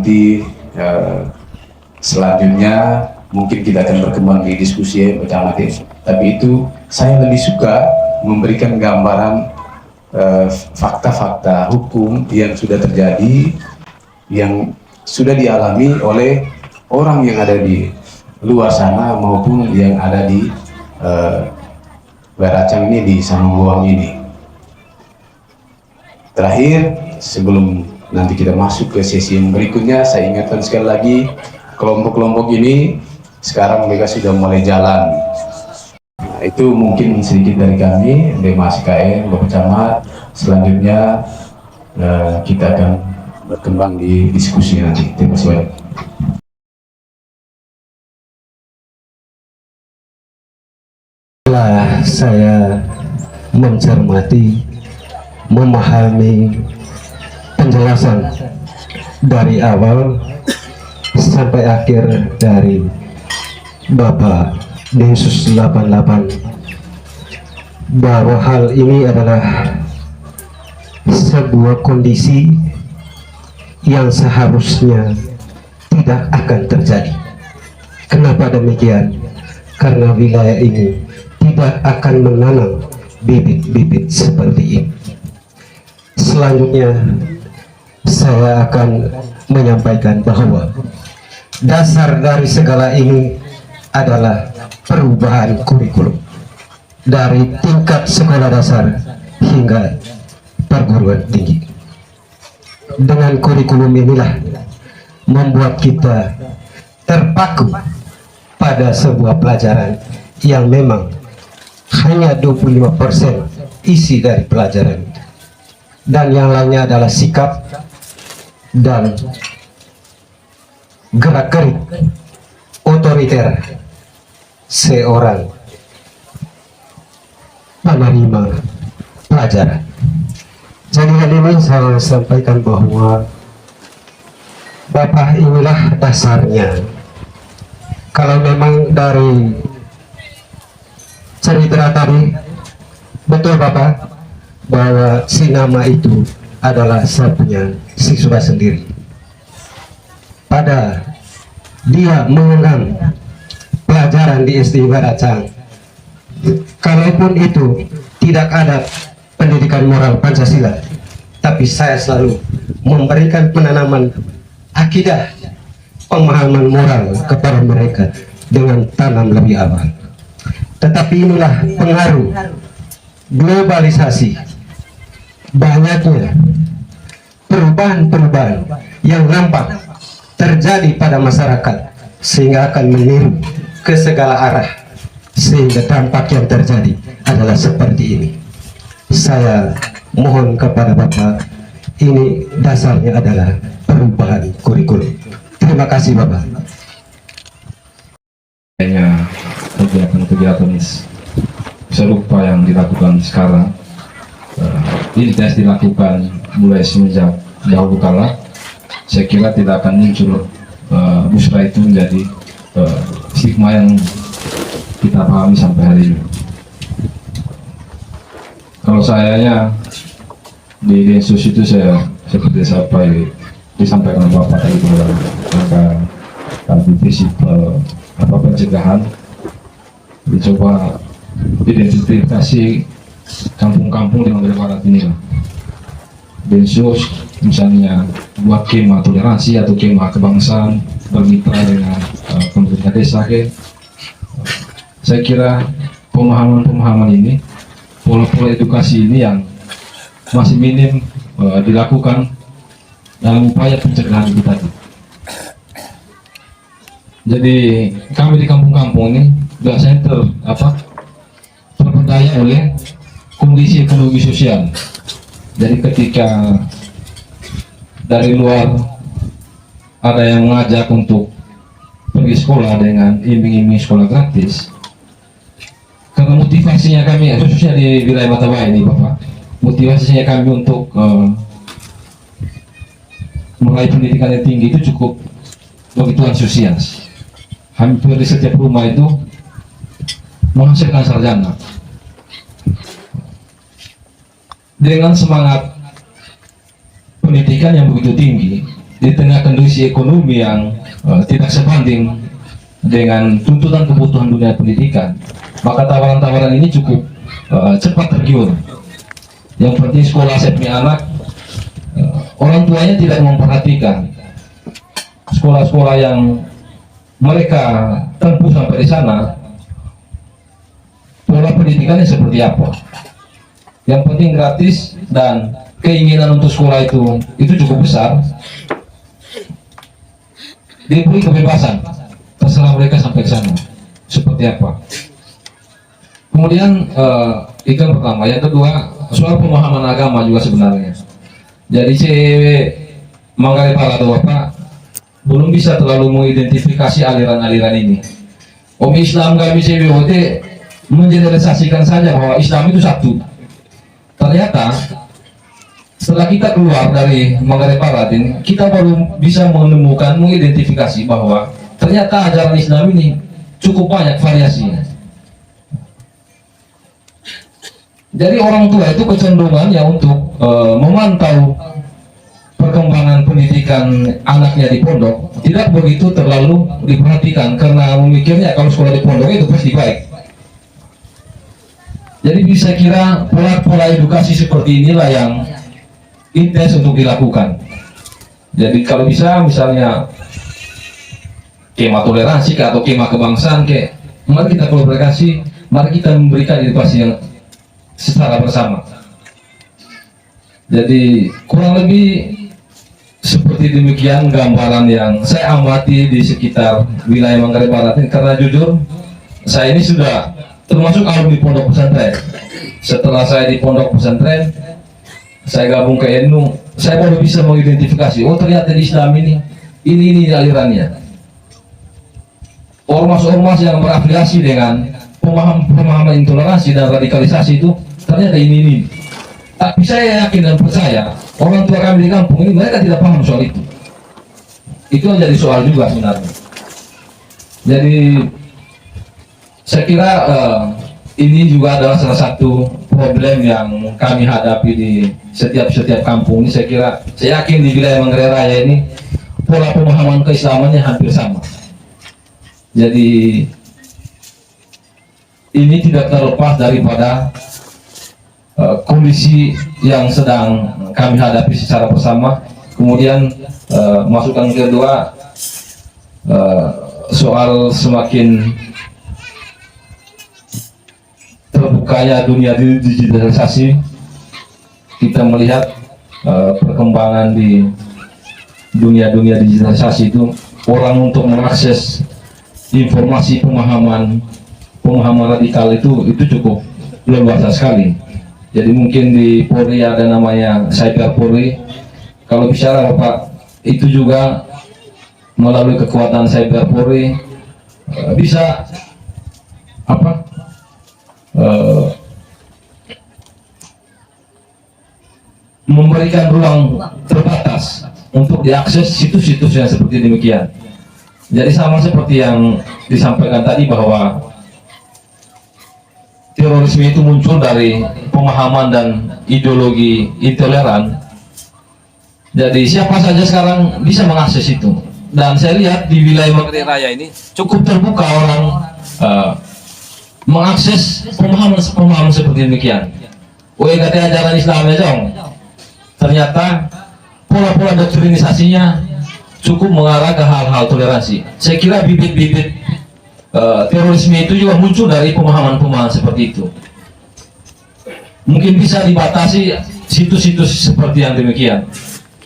nanti selanjutnya mungkin kita akan berkembang di diskusi bersama tim. Tapi itu saya lebih suka memberikan gambaran fakta-fakta hukum yang sudah terjadi, yang sudah dialami oleh orang yang ada di luar sana maupun yang ada di Baracang ini, di Sambuang ini. Terakhir, sebelum nanti kita masuk ke sesi yang berikutnya, saya ingatkan sekali lagi, kelompok-kelompok ini sekarang mereka sudah mulai jalan. Nah, itu mungkin sedikit dari kami, Demas KN, Bapak Camat. Selanjutnya kita akan berkembang di diskusi nanti. Terima kasih banyak. Setelah saya mencermati, memahami penjelasan dari awal sampai akhir dari Bapak Densus 88, bahwa hal ini adalah sebuah kondisi yang seharusnya tidak akan terjadi. Kenapa demikian? Karena wilayah ini tidak akan menanam bibit-bibit seperti ini. Selanjutnya saya akan menyampaikan bahwa dasar dari segala ini adalah perubahan kurikulum dari tingkat sekolah dasar hingga perguruan tinggi. Dengan kurikulum inilah membuat kita terpaku pada sebuah pelajaran yang memang hanya 25% isi dari pelajaran, dan yang lainnya adalah sikap dan gerak-gerik otoriter seorang penerima pelajaran. Jadi hal ini saya sampaikan bahwa Bapak inilah dasarnya. Kalau memang dari cerita tadi betul Bapak bahwa si nama itu adalah saya punya siswa sendiri. Pada dia mengenang pelajaran di SD Baracang, kalaupun itu tidak ada pendidikan moral Pancasila, tapi saya selalu memberikan penanaman akidah, pemahaman moral kepada mereka dengan tanam lebih awal. Tetapi inilah pengaruh globalisasi, banyaknya perubahan-perubahan yang nampak terjadi pada masyarakat sehingga akan meniru ke segala arah, sehingga dampak yang terjadi adalah seperti ini. Saya mohon kepada Bapak, ini dasarnya adalah perubahan kurikulum. Terima kasih Bapak. Kegiatan-kegiatan serupa yang dilakukan sekarang, intens dilakukan mulai semenjak dahulu kala, saya kira tidak akan muncul musrah itu menjadi stigma yang kita pahami sampai hari ini. Kalau sayanya di Densus itu saya seperti disampaikan Bapak tadi bahwa divisi pencegahan dicoba identifikasi kampung-kampung di Manggarai Barat ini lah. Densus misalnya buat kemah toleransi atau kemah kebangsaan, bermitra dengan pemerintah desa. Saya kira pemahaman ini, pola-pola edukasi ini yang masih minim dilakukan dalam upaya pencegahan itu tadi. Jadi kami di kampung-kampung ini biasanya terperdaya oleh kondisi ekonomi sosial. Jadi ketika dari luar ada yang mengajak untuk pergi sekolah dengan iming-iming sekolah gratis, karena motivasinya kami, khususnya di wilayah Matabai ini Bapak, motivasinya kami untuk meraih pendidikan yang tinggi itu cukup begitu antusias. Hampir di setiap rumah itu menghasilkan sarjana. Dengan semangat pendidikan yang begitu tinggi, di tengah kondisi ekonomi yang tidak sebanding dengan tuntutan kebutuhan dunia pendidikan, maka tawaran-tawaran ini cukup cepat tergiur. Yang penting sekolah saya punya anak, orang tuanya tidak memperhatikan sekolah-sekolah yang mereka tempuh sampai di sana, pola pendidikannya seperti apa. Yang penting gratis, dan keinginan untuk sekolah itu cukup besar. Diberi kebebasan, terserah mereka sampai ke sana seperti apa. Kemudian itu yang pertama. Yang kedua, soal pemahaman agama juga sebenarnya. Jadi Manggarai Barat Bapak belum bisa terlalu mengidentifikasi aliran-aliran ini. Islam kami CWOT mengeneralisasikan saja bahwa Islam itu satu. Ternyata setelah kita keluar dari Manggarai Barat ini, kita baru bisa menemukan, mengidentifikasi bahwa ternyata ajaran Islam ini cukup banyak variasinya. Jadi orang tua itu kecenderungannya untuk memantau perkembangan pendidikan anaknya di pondok tidak begitu terlalu diperhatikan, karena memikirnya kalau sekolah di pondok itu pasti baik. Jadi bisa kira pola edukasi seperti inilah yang intens untuk dilakukan. Jadi kalau bisa misalnya kemah toleransi atau kemah kebangsaan, mari kita kolaborasi, mari kita memberikan edukasi yang secara bersama. Jadi kurang lebih seperti demikian gambaran yang saya amati di sekitar wilayah Manggarai Barat ini, karena jujur saya ini sudah termasuk alumni pondok pesantren. Setelah saya di pondok pesantren, saya gabung ke NU, saya baru bisa mengidentifikasi, oh ternyata di Islam ini alirannya. Ormas-ormas yang berafiliasi dengan pemahaman intoleransi dan radikalisasi itu ternyata ini. Tapi saya yakin dan percaya orang tua kami di kampung ini mereka tidak paham soal itu. Itu menjadi soal juga sebenarnya. Jadi saya kira ini juga adalah salah satu problem yang kami hadapi di setiap kampung ini. Saya yakin di wilayah Manggarai Raya ini pola pemahaman keislamannya hampir sama. Jadi ini tidak terlepas daripada kondisi yang sedang kami hadapi secara bersama. Kemudian masukan kedua, soal semakin terbukanya dunia digitalisasi. Kita melihat perkembangan di dunia digitalisasi itu, orang untuk mengakses informasi pemahaman radikal itu cukup luas sekali. Jadi mungkin di Polri ada namanya Cyber Polri. Kalau bicara Bapak, itu juga melalui kekuatan Cyber Polri bisa memberikan ruang terbatas untuk diakses situs-situs yang seperti demikian. Jadi sama seperti yang disampaikan tadi bahwa terorisme itu muncul dari pemahaman dan ideologi intoleran. Jadi siapa saja sekarang bisa mengakses itu. Dan saya lihat di wilayah Manggarai Raya ini cukup terbuka orang mengakses pemahaman seperti demikian. Katanya ajaran Islamnya dong. Ternyata pola-pola doktrinisasinya cukup mengarah ke hal-hal toleransi. Saya kira bibit-bibit terorisme itu juga muncul dari pemahaman seperti itu. Mungkin bisa dibatasi situs-situs seperti yang demikian.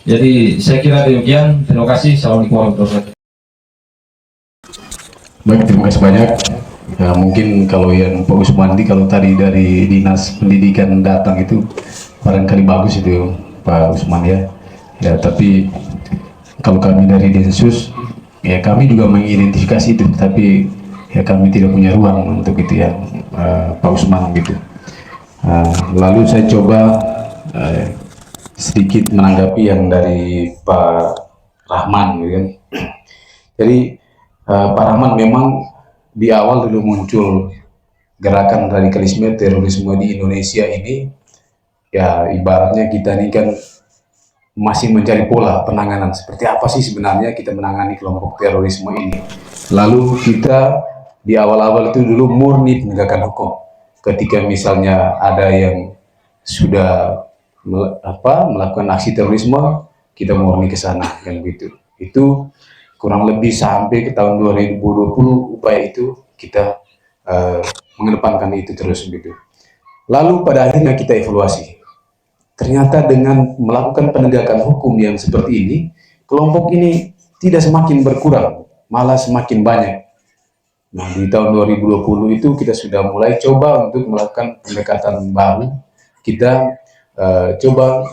Jadi saya kira demikian. Terima kasih. Assalamualaikum warahmatullahi wabarakatuh. Baik, terima kasih banyak. Ya, mungkin kalau yang Pak Usmandi, kalau tadi dari Dinas Pendidikan datang itu barangkali bagus itu Pak Usman ya. Ya, tapi kalau kami dari Densus, ya kami juga mengidentifikasi itu, tapi ya kami tidak punya ruang untuk itu ya, Pak Usman gitu. Lalu saya coba sedikit menanggapi yang dari Pak Rahman gitu kan. Jadi Pak Rahman, memang di awal dulu muncul gerakan radikalisme terorisme di Indonesia ini, ya ibaratnya kita ini kan masih mencari pola penanganan. Seperti apa sih sebenarnya kita menangani kelompok terorisme ini. Lalu kita di awal-awal itu dulu murni penegakan hukum. Ketika misalnya ada yang sudah melakukan aksi terorisme, kita murni ke sana, kan gitu. Itu kurang lebih sampai ke tahun 2020 upaya itu kita mengedepankan itu terus gitu. Lalu pada akhirnya kita evaluasi. Ternyata dengan melakukan penegakan hukum yang seperti ini, kelompok ini tidak semakin berkurang, malah semakin banyak. Nah, di tahun 2020 itu kita sudah mulai coba untuk melakukan pendekatan baru. Kita coba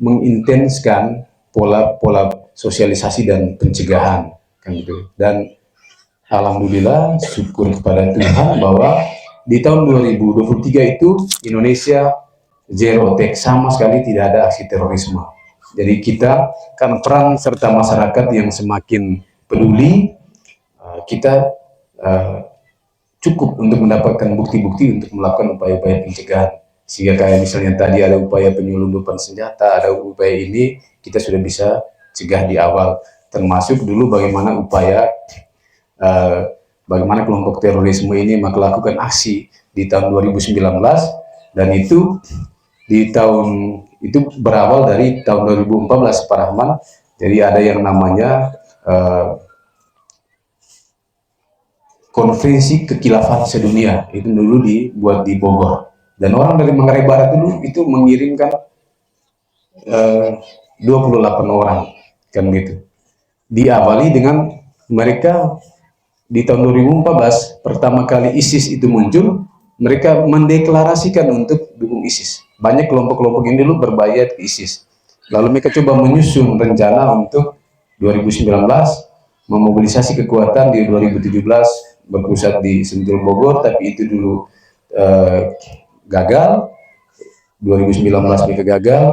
mengintenskan pola-pola sosialisasi dan pencegahan, kan gitu. Dan alhamdulillah, syukur kepada Tuhan bahwa di tahun 2023 itu Indonesia zero take, sama sekali tidak ada aksi terorisme. Jadi kita kan peran serta masyarakat yang semakin peduli, kita cukup untuk mendapatkan bukti-bukti untuk melakukan upaya-upaya pencegahan. Sehingga kayak misalnya tadi ada upaya penyelundupan senjata, ada upaya ini, kita sudah bisa cegah di awal. Termasuk dulu bagaimana upaya bagaimana kelompok terorisme ini melakukan aksi di tahun 2019, dan itu di tahun itu berawal dari tahun 2014, Pak Rahman. Jadi ada yang namanya konferensi kekhilafan sedunia, itu dulu dibuat di Bogor, dan orang dari Manggarai Barat dulu itu mengirimkan 28 orang, kan gitu. Diawali dengan mereka di tahun 2014 pertama kali ISIS itu muncul, mereka mendeklarasikan untuk dukung ISIS. Banyak kelompok-kelompok ini dulu berbayat ke ISIS. Lalu mereka coba menyusun rencana untuk 2019, memobilisasi kekuatan di 2017 berpusat di Sentul Bogor, tapi itu dulu gagal. 2019 mereka gagal.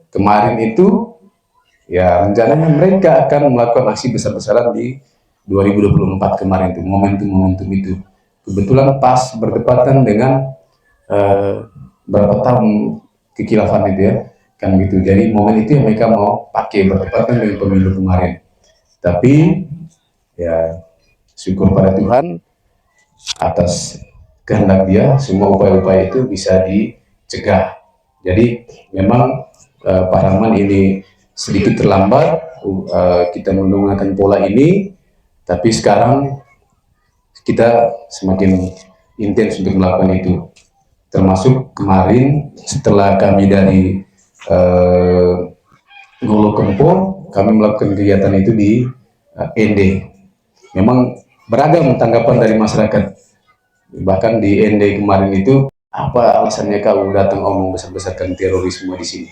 Kemarin itu ya rencananya mereka akan melakukan aksi besar-besaran di 2024 kemarin itu, momentum itu. Kebetulan pas bertepatan dengan berapa tahun kekhilafan itu ya, kan gitu. Jadi momen itu yang mereka mau pakai bertepatan dengan pemilu kemarin. Tapi ya syukur pada Tuhan atas kehendak Dia, semua upaya-upaya itu bisa dicegah. Jadi memang Pak Rahman ini sedikit terlambat kita menggunakan pola ini, tapi sekarang kita semakin intens untuk melakukan itu. Termasuk kemarin setelah kami dari Golo Kempo, kami melakukan kegiatan itu di ND. Memang beragam tanggapan dari masyarakat. Bahkan di ND kemarin itu, apa alasannya kau datang omong besar-besarkan terorisme di sini?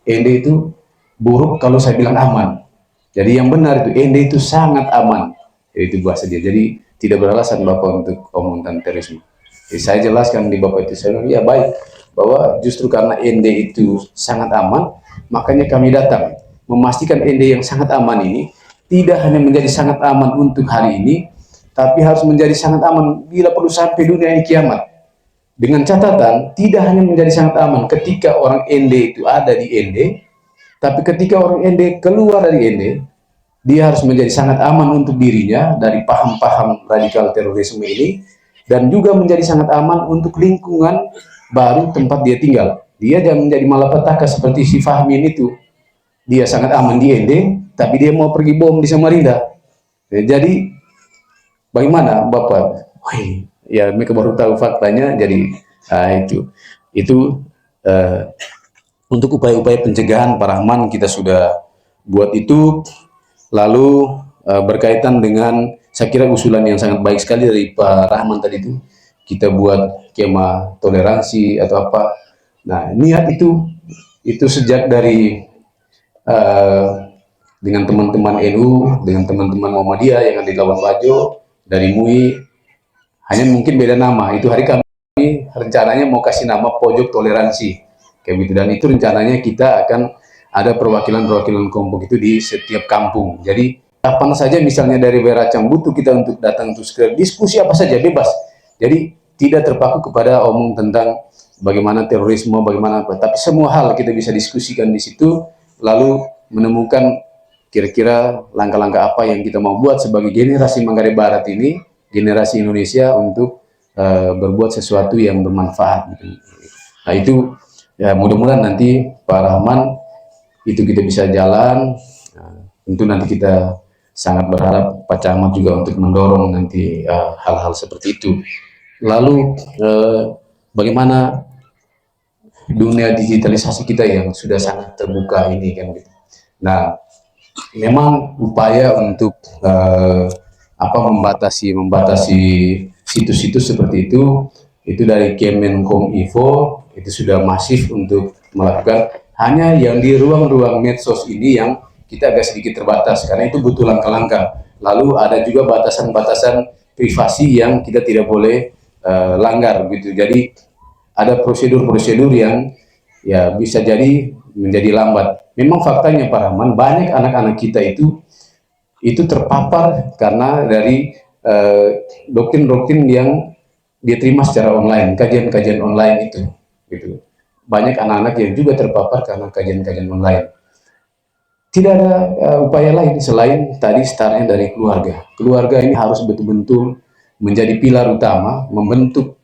ND itu buruk kalau saya bilang aman. Jadi yang benar itu ND itu sangat aman. Itu bahasa dia. Jadi tidak beralasan Bapak untuk omong tentang terorisme. Jadi saya jelaskan di Bapak itu, saya bilang, ya baik, bahwa justru karena ND itu sangat aman, makanya kami datang memastikan ND yang sangat aman ini tidak hanya menjadi sangat aman untuk hari ini, tapi harus menjadi sangat aman bila perlu sampai dunia ini kiamat. Dengan catatan, tidak hanya menjadi sangat aman ketika orang ND itu ada di ND, tapi ketika orang ND keluar dari ND, dia harus menjadi sangat aman untuk dirinya dari paham-paham radikal terorisme ini, dan juga menjadi sangat aman untuk lingkungan baru tempat dia tinggal. Dia jangan menjadi malapetaka seperti si Fahmin itu. Dia sangat aman di ND, tapi dia mau pergi bom di Samarinda. Jadi bagaimana Bapak? Wih, ya mereka baru tahu faktanya. Jadi itu untuk upaya-upaya pencegahan Pak Rahman kita sudah buat itu. Lalu berkaitan dengan, saya kira usulan yang sangat baik sekali dari Pak Rahman tadi itu, kita buat skema toleransi atau apa. Nah, niat itu sejak dari dengan teman-teman NU, dengan teman-teman Muhammadiyah yang ada di Labuan Bajo, dari MUI, hanya mungkin beda nama. Itu hari kami rencananya mau kasih nama Pojok Toleransi, kayak gitu. Dan itu rencananya kita akan ada perwakilan-perwakilan kelompok itu di setiap kampung. Jadi kapan saja misalnya dari Weracang butuh kita untuk datang untuk diskusi apa saja, bebas. Jadi tidak terpaku kepada omong tentang bagaimana terorisme, bagaimana apa. Tapi semua hal kita bisa diskusikan di situ. Lalu menemukan kira-kira langkah-langkah apa yang kita mau buat sebagai generasi Manggarai Barat ini, generasi Indonesia untuk berbuat sesuatu yang bermanfaat. Nah itu ya mudah-mudahan nanti Pak Rahman itu kita bisa jalan. Tentu nanti kita sangat berharap Pak Camat juga untuk mendorong nanti hal-hal seperti itu. Lalu bagaimana dunia digitalisasi kita yang sudah sangat terbuka ini kan gitu. Nah, memang upaya untuk membatasi situs-situs seperti itu dari Kemenkominfo itu sudah masif untuk melakukan, hanya yang di ruang-ruang medsos ini yang kita agak sedikit terbatas karena itu butuh langkah-langkah. Lalu ada juga batasan-batasan privasi yang kita tidak boleh langgar gitu. Jadi ada prosedur-prosedur yang ya bisa jadi menjadi lambat. Memang faktanya Pak Rahman, banyak anak-anak kita itu terpapar karena dari doktrin-doktrin yang dia terima secara online, kajian-kajian online itu gitu. Banyak anak-anak yang juga terpapar karena kajian-kajian online. Tidak ada upaya lain selain tadi startnya dari keluarga. Keluarga ini harus betul-betul menjadi pilar utama membentuk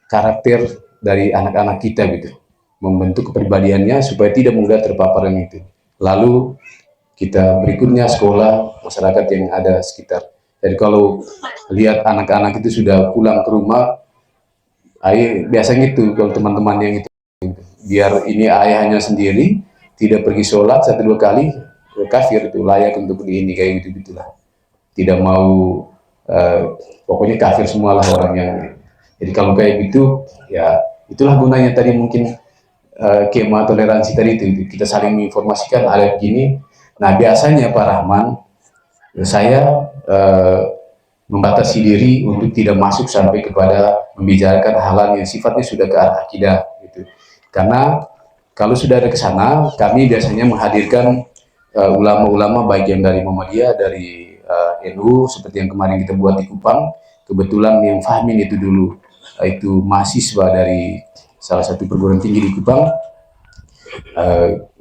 karakter dari anak-anak kita gitu, membentuk kepribadiannya supaya tidak mudah terpapar dengan itu. Lalu kita berikutnya sekolah, masyarakat yang ada sekitar. Jadi kalau lihat anak-anak itu sudah pulang ke rumah, biasanya itu kalau teman-teman yang itu, biar ini ayahnya sendiri tidak pergi sholat 1-2 kali, kafir itu, layak untuk ini kayak gitu gitulah. Tidak mau pokoknya kafir semualah orang yang. Jadi kalau kayak gitu ya itulah gunanya tadi mungkin kema toleransi tadi itu kita saling menginformasikan ada begini. Nah biasanya Pak Rahman, saya membatasi diri untuk tidak masuk sampai kepada membicarakan hal-hal yang sifatnya sudah ke arah akidah gitu. Karena kalau sudah ada ke sana, kami biasanya menghadirkan ulama-ulama baik yang dari Muhammadiyah, dari NU, seperti yang kemarin kita buat di Kupang. Kebetulan yang Fahmin itu dulu itu mahasiswa dari salah satu perguruan tinggi di Kupang.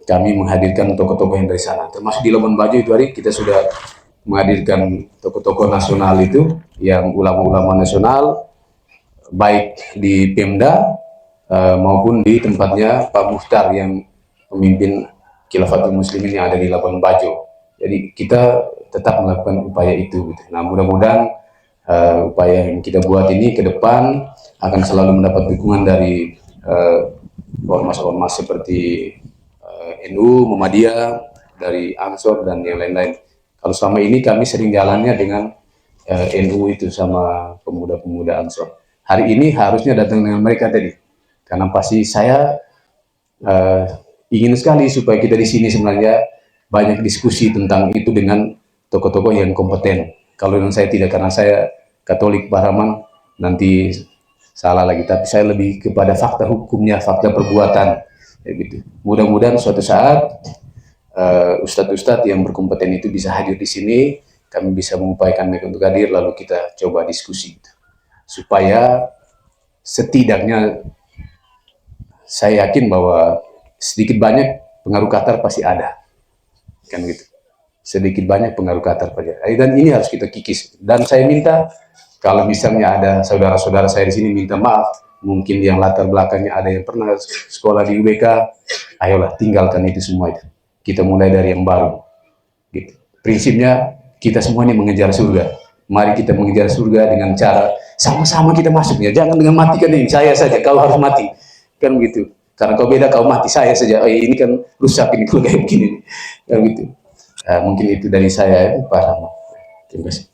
Kami menghadirkan tokoh-tokoh yang dari sana, termasuk di Labuan Bajo itu hari kita sudah menghadirkan tokoh-tokoh nasional itu, yang ulama-ulama nasional, baik di Pemda maupun di tempatnya Pak Muhtar yang memimpin Khilafatul Muslimin yang ada di Labuan Bajo. Jadi kita tetap melakukan upaya itu gitu. Nah mudah-mudahan upaya yang kita buat ini ke depan akan selalu mendapat dukungan dari ormas-ormas seperti NU, Muhammadiyah, dari Ansor dan yang lain-lain. Kalau selama ini kami sering jalannya dengan NU itu sama pemuda-pemuda Ansor. Hari ini harusnya datang dengan mereka tadi, karena pasti saya ingin sekali supaya kita di sini sebenarnya banyak diskusi tentang itu dengan tokoh-tokoh yang kompeten. Kalau dengan saya tidak, karena saya Katolik Pak Rahman, nanti salah lagi, tapi saya lebih kepada fakta hukumnya, fakta perbuatan, gitu. Mudah-mudahan suatu saat ustadz-ustadz yang berkompeten itu bisa hadir di sini, kami bisa mengupayakan mereka untuk hadir, lalu kita coba diskusi, gitu. Supaya setidaknya saya yakin bahwa sedikit banyak pengaruh Qatar pasti ada, kan gitu. Sedikit banyak pengaruh Qatar pada, dan ini harus kita kikis. Dan saya minta kalau misalnya ada saudara-saudara saya di sini minta maaf, mungkin yang latar belakangnya ada yang pernah sekolah di UBK, ayolah tinggalkan itu semua itu. Kita mulai dari yang baru. Gitu. Prinsipnya kita semua ini mengejar surga. Mari kita mengejar surga dengan cara sama-sama kita masuknya. Jangan dengan matikan ini saya saja, kau harus mati, kan gitu. Karena kau beda, kau mati, saya saja. Oh, ini kan rusak ini kalau kayak begini, kan gitu. Mungkin itu dari saya, Pak Rahman. Terima kasih.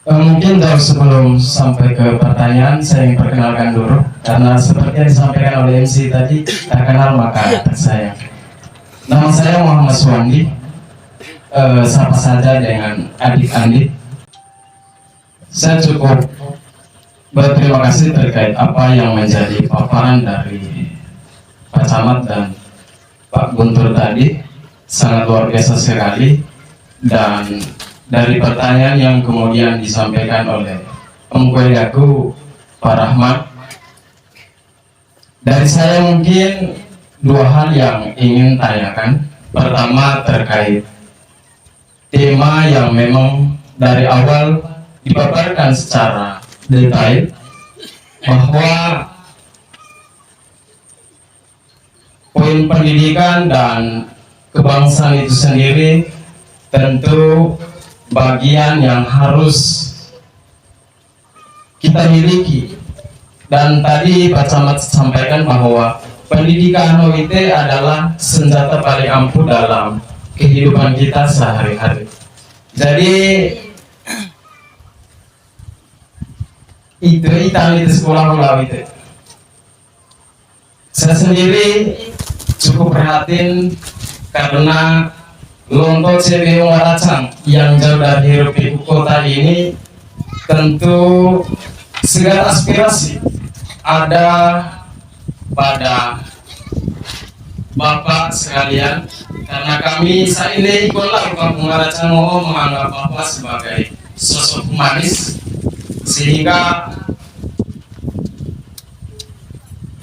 Mungkin dari sebelum sampai ke pertanyaan, saya ingin perkenalkan dulu, karena seperti yang disampaikan oleh MC tadi, tak kenal maka tak sayang. Nama saya Muhammad Suwandi, sapa saja dengan adik-adik. Saya cukup berterima kasih terkait apa yang menjadi paparan dari Pak Camat dan Pak Guntur tadi, sangat luar biasa sekali. Dan dari pertanyaan yang kemudian disampaikan oleh Om Pak Rahmat, dari saya mungkin dua hal yang ingin tanyakan. Pertama terkait tema yang memang dari awal dipaparkan secara detail bahwa poin pendidikan dan kebangsaan itu sendiri tentu bagian yang harus kita miliki. Dan tadi Pak Camat sampaikan bahwa pendidikan OIT adalah senjata paling ampuh dalam kehidupan kita sehari-hari. Jadi itu sekolah pulau itu. Saya sendiri cukup prihatin karena Lonto CBU Waracang yang jauh dari hiruk pikuk kota ini tentu segala aspirasi ada pada Bapak sekalian, karena kami saat ini ikutlah Kampung Waracang mau menganggap Bapak sebagai sosok humanis, sehingga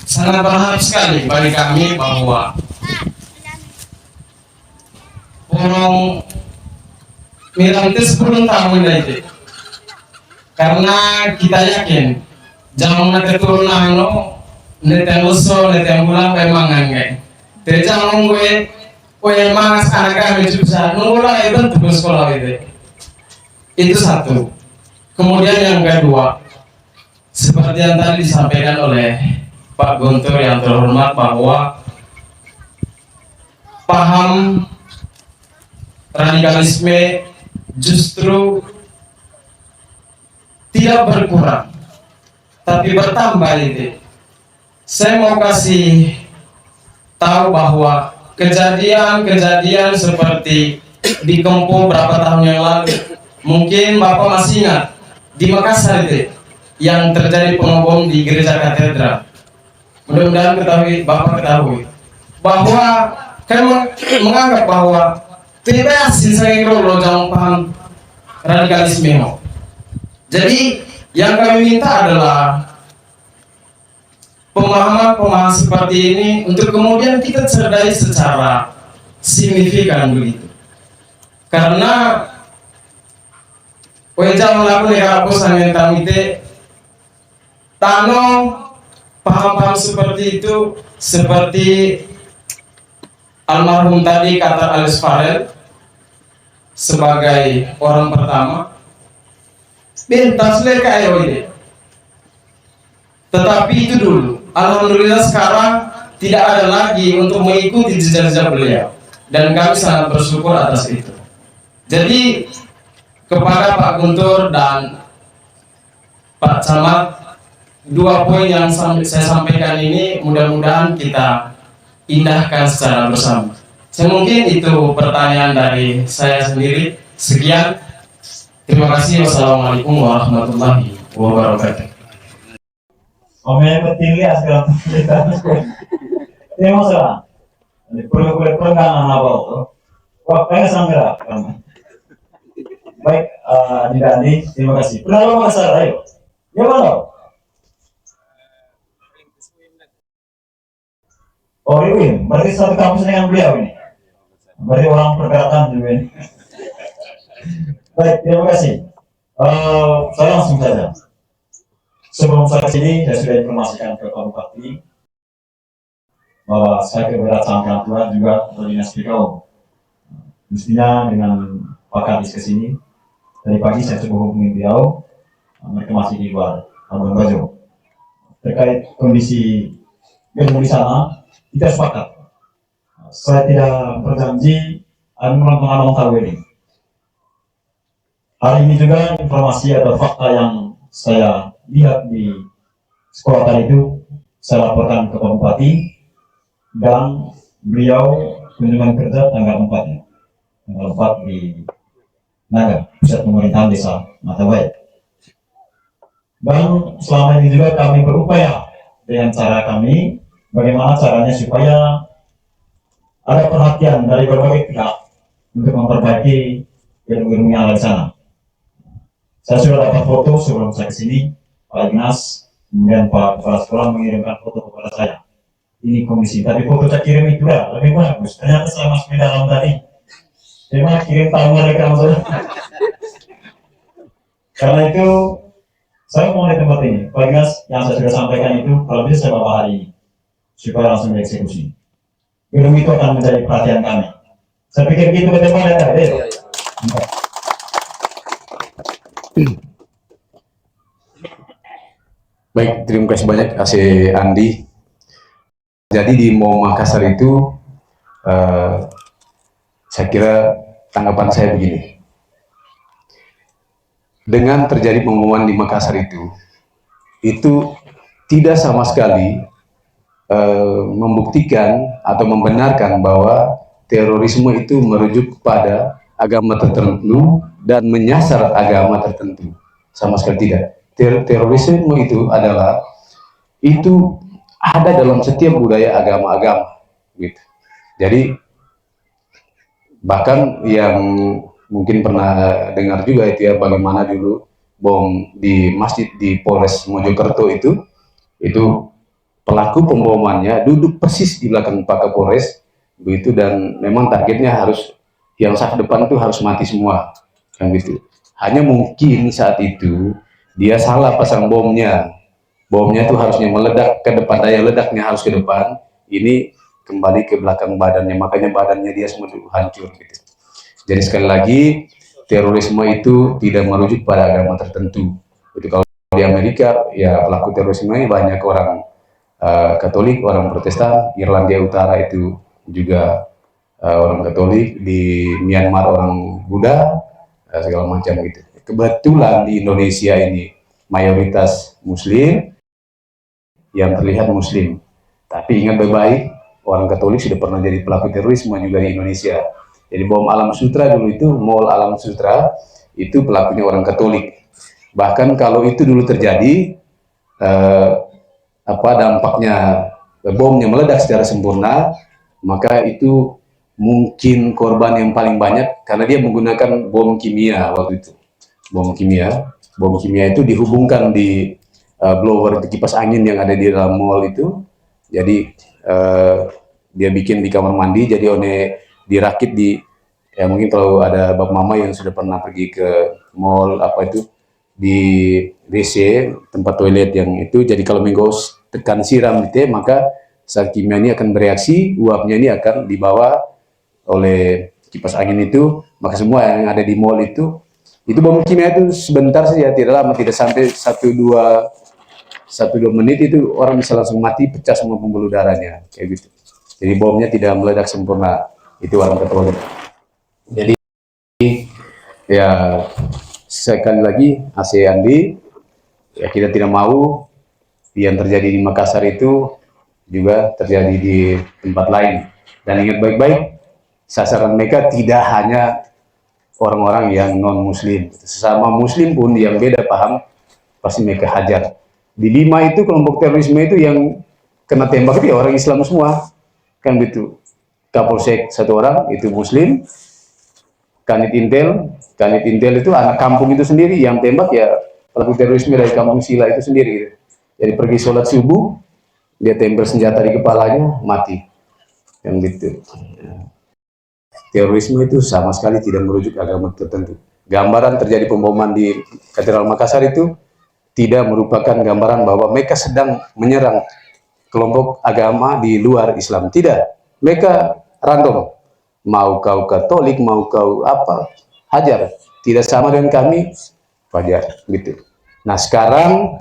sangat berharap sekali bagi kami bahwa orang Miranti 10 tahun itu, karena kita yakin jangan keturunan lo neteng usul neteng bulan pemangan kayak jangan gue mangas anak kami susah nunggu lah itu untuk sekolah itu satu. Kemudian yang kedua, seperti yang tadi disampaikan oleh Pak Guntur yang terhormat, bahwa paham radikalisme justru tidak berkurang tapi bertambah itu. Saya mau kasih tahu bahwa kejadian-kejadian seperti di Kempo berapa tahun yang lalu, mungkin Bapak masih ingat di Makassar itu yang terjadi pengebom di gereja katedral. Mudah-mudahan Bapak ketahui bahwa kan menganggap bahwa tidak saya lo jangan paham radikalisme. Jadi yang kami minta adalah pemahaman seperti ini untuk kemudian kita cerdai secara signifikan begitu. Karena wajah melakukan negara posan yang tamite tano paham-paham seperti itu, seperti almarhum tadi kata Alex Farel sebagai orang pertama pintas leka ini. Tetapi itu dulu. Alhamdulillah sekarang tidak ada lagi untuk mengikuti jejak-jejak beliau, dan kami sangat bersyukur atas itu. Jadi kepada Pak Guntur dan Pak Camat, dua poin yang saya sampaikan ini mudah-mudahan kita indahkan secara bersama. Mungkin itu pertanyaan dari saya sendiri. Sekian. Terima kasih. Wassalamualaikum warahmatullahi wabarakatuh. Omnya penting ya segala ini masalah. Kulit perenggangan apa itu? Wah, pengen sanggara. Baik, adik-adik, terima kasih. Pernah lo Makassar, ayo. Ya mana? Oh, Iwin, berarti satu kampus dengan beliau ini. Berarti orang pergerakan juga ini. Baik, terima kasih. Saya langsung saja. Sebelum saya kesini, saya sudah informasikan ke Pak Bupati bahwa saya keberatan orang tua juga dari Dinas PKO. Mestinya dengan Pak Kadis kesini, dari pagi saya coba hubungi beliau, mereka masih di luar Labuan Bajo. Terkait kondisi gedung di sana, kita sepakat. Saya tidak berjanji akan menonton tahu ini. Hari ini juga informasi atau fakta yang saya lihat di sekolah tadi itu saya laporkan ke Pak Bupati, dan beliau kunjungan kerja tanggal 4 di Naga, pusat pemerintahan desa Matawai. Dan selama ini juga kami berupaya dengan cara kami, bagaimana caranya supaya ada perhatian dari berbagai pihak untuk memperbaiki gedung-gedung yang ada di sana. Saya sudah dapat foto sebelum saya kesini, Pak Ignas, kemudian Pak Kepala Sekolah mengirimkan foto kepada saya. ini komisi. Tapi foto saya kirim itu lah lebih bagus. Ternyata saya masuk di dalam tadi. Terima kirim tahu mereka maksudnya. Karena itu saya mau di tempat ini. Pak Inas yang saya sudah sampaikan itu kalau bisa saya bawa hari ini supaya langsung dieksekusi. Gedung itu akan menjadi perhatian kami. Saya pikir gitu ke depan ya. Baik, terima kasih banyak AC Andi. Jadi di Mau Makassar itu saya kira tanggapan saya begini. Dengan terjadi pemboman di Makassar itu tidak sama sekali membuktikan atau membenarkan bahwa terorisme itu merujuk kepada agama tertentu dan menyasar agama tertentu. Sama sekali tidak. Terorisme itu ada dalam setiap budaya agama-agama, gitu. Jadi bahkan yang mungkin pernah dengar juga itu ya, bagaimana dulu bom di masjid di Polres Mojokerto itu pelaku pembomannya duduk persis di belakang Pak Kapolres begitu, dan memang targetnya harus yang saf depan itu harus mati semua kan gitu. Hanya mungkin saat itu dia salah pasang bomnya itu harusnya meledak ke depan, daya ledaknya harus ke depan, ini kembali ke belakang badannya, makanya badannya dia semua hancur gitu. Jadi sekali lagi terorisme itu tidak merujuk pada agama tertentu. Itu kalau di Amerika ya pelaku terorisme ini banyak orang Katolik, orang Protestan. Irlandia Utara itu juga orang Katolik, di Myanmar orang Buddha, segala macam gitu. Kebetulan di Indonesia ini mayoritas Muslim, yang terlihat Muslim. Tapi ingat baik-baik, orang Katolik sudah pernah jadi pelaku terorisme juga di Indonesia. Jadi bom Alam Sutra dulu itu, Mall Alam Sutra, itu pelakunya orang Katolik. Bahkan kalau itu dulu terjadi, dampaknya bomnya meledak secara sempurna, maka itu mungkin korban yang paling banyak karena dia menggunakan bom kimia waktu itu. Bom kimia itu dihubungkan di blower, di kipas angin yang ada di dalam mall itu. Jadi dia bikin di kamar mandi, jadi dirakit di, ya mungkin kalau ada bapak mama yang sudah pernah pergi ke mall di WC tempat toilet yang itu, jadi kalau menggos tekan siram gitu, maka zat kimia ini akan bereaksi, uapnya ini akan dibawa oleh kipas angin itu, maka semua yang ada di mall itu bom kimia itu sebentar saja, tidak lama, tidak sampai 1-2 menit itu orang bisa langsung mati, pecah semua pembuluh darahnya kayak gitu. Jadi bomnya tidak meledak sempurna, itu orang Katolik. Jadi ya sekali lagi AC Andi, ya kita tidak mau yang terjadi di Makassar itu juga terjadi di tempat lain. Dan ingat baik-baik, sasaran mereka tidak hanya orang-orang yang non-muslim, sesama muslim pun yang beda paham pasti mereka hajar. Di 5 itu kelompok terorisme itu yang kena tembak itu ya orang Islam semua kan gitu. Kapolsek 1 orang itu muslim, Kanit Intel itu anak kampung itu sendiri, yang tembak ya pelaku terorisme dari kampung Sila itu sendiri gitu. Jadi pergi sholat subuh, dia tempel senjata di kepalanya, mati yang gitu. Terorisme itu sama sekali tidak merujuk agama tertentu. Gambaran terjadi pemboman di Katedral Makassar itu tidak merupakan gambaran bahwa mereka sedang menyerang kelompok agama di luar Islam. Tidak, mereka random. Mau kau Katolik, mau kau apa, hajar. Tidak sama dengan kami, hajar gitu. Nah sekarang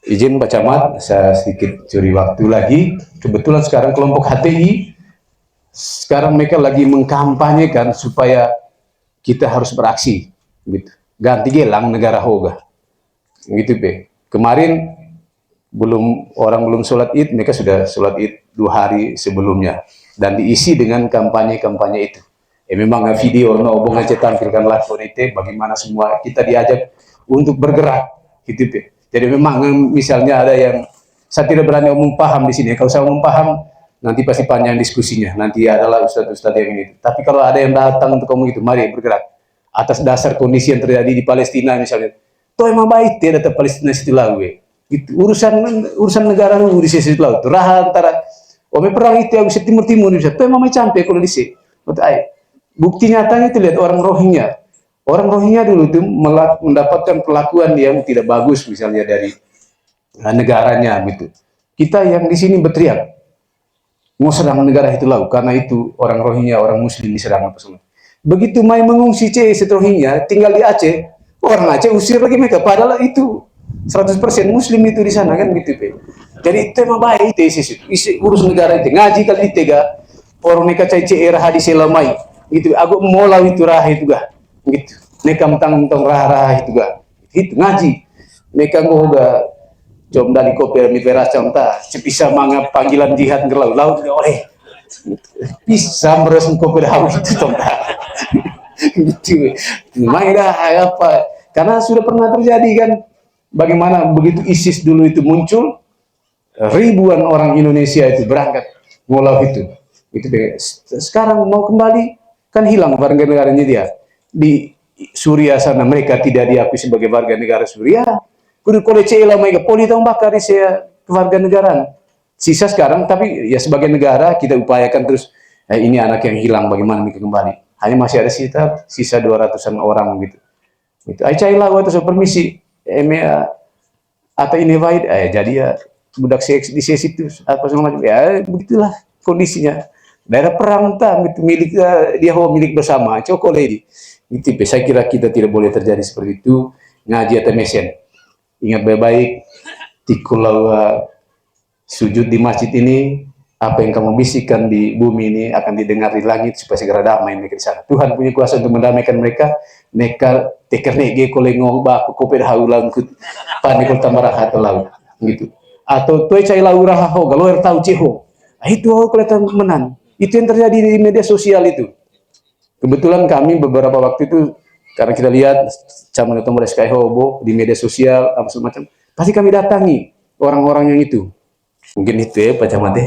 izin Pak Camat, saya sedikit curi waktu lagi. Kebetulan sekarang kelompok HTI sekarang mereka lagi mengkampanyekan supaya kita harus beraksi, gitu. Ganti gelang negara hoga, gitu Pe. Kemarin orang belum sholat id, mereka sudah sholat id 2 hari sebelumnya, dan diisi dengan kampanye-kampanye itu. Memang video obong aja tampilkan live itu, bagaimana semua kita diajak untuk bergerak, gitu Pe. Jadi memang misalnya ada yang saya tidak berani umum paham di sini. Kalau saya umum paham, nanti pasti panjang diskusinya. Nanti adalah ustadz-ustadz yang ini. Tapi kalau ada yang datang untuk ngomong itu, mari bergerak. Atas dasar kondisi yang terjadi di Palestina misalnya. Toh emang baik tidak ada Palestina situ lalu. Gitu. Urusan negara di situ lalu. Raha antara Ome perang itu aku timur bisa. Tuh mamai sampai kalau di sini. Bukti nyatanya itu lihat orang Rohingya. Orang Rohingya dulu itu mendapatkan perlakuan yang tidak bagus misalnya dari negaranya gitu. Kita yang di sini berteriak mau serang negara itu lalu karena itu orang Rohingya, orang Muslim diserang apa semua. Begitu mai mengungsi Rohingya tinggal di Aceh, orang Aceh usir lagi mereka. Padahal itu 100% Muslim itu di sana kan gitu. Jadi tema baik itu isi urus negara itu ngaji kali tega orang mereka cai era hadis selamai gitu. Aku mau lalu itu rah itu gak gitu. Mereka mentang rah itu gak itu ngaji. Mereka ngoga jom dari kopi mitweras conta sepisa mangap panggilan jihad ke laut oleh bisa meresung kopi daun itu conta gitu. Main dah apa karena sudah pernah terjadi kan bagaimana begitu ISIS dulu itu muncul ribuan orang Indonesia itu berangkat ngolah itu sekarang mau kembali kan hilang warga negaranya dia di Suriah sana mereka tidak diakui sebagai warga negara Suriah kudu kolece lama ke poli tahun bakar di saya warga negara sisa sekarang tapi ya sebagai negara kita upayakan terus ini anak yang hilang bagaimana mereka kembali hanya masih ada sisa 200-an orang gitu itu aicaila waktu permisi atau ini baik jadi ya budak di sesi itu apa segala macam ya begitulah kondisinya daerah perang itu milik dia milik bersama cokoledi itu saya kira kita tidak boleh terjadi seperti itu ngaji atau mesen ingat baik-baik tikulau sujud di masjid ini apa yang kamu bisikkan di bumi ini akan didengar di langit supaya segera damai mereka di sana Tuhan punya kuasa untuk mendamaikan mereka tekernege kolengong baku koped haulang panikul tamarahat laut gitu atau tuai cai laura ho galoer tahu ceho itu kelihatan menang itu yang terjadi di media sosial itu kebetulan kami beberapa waktu itu karena kita lihat zaman itu mulai sky hobo di media sosial apa semacam pasti kami datangi orang-orang yang itu mungkin itu ya Pak Camat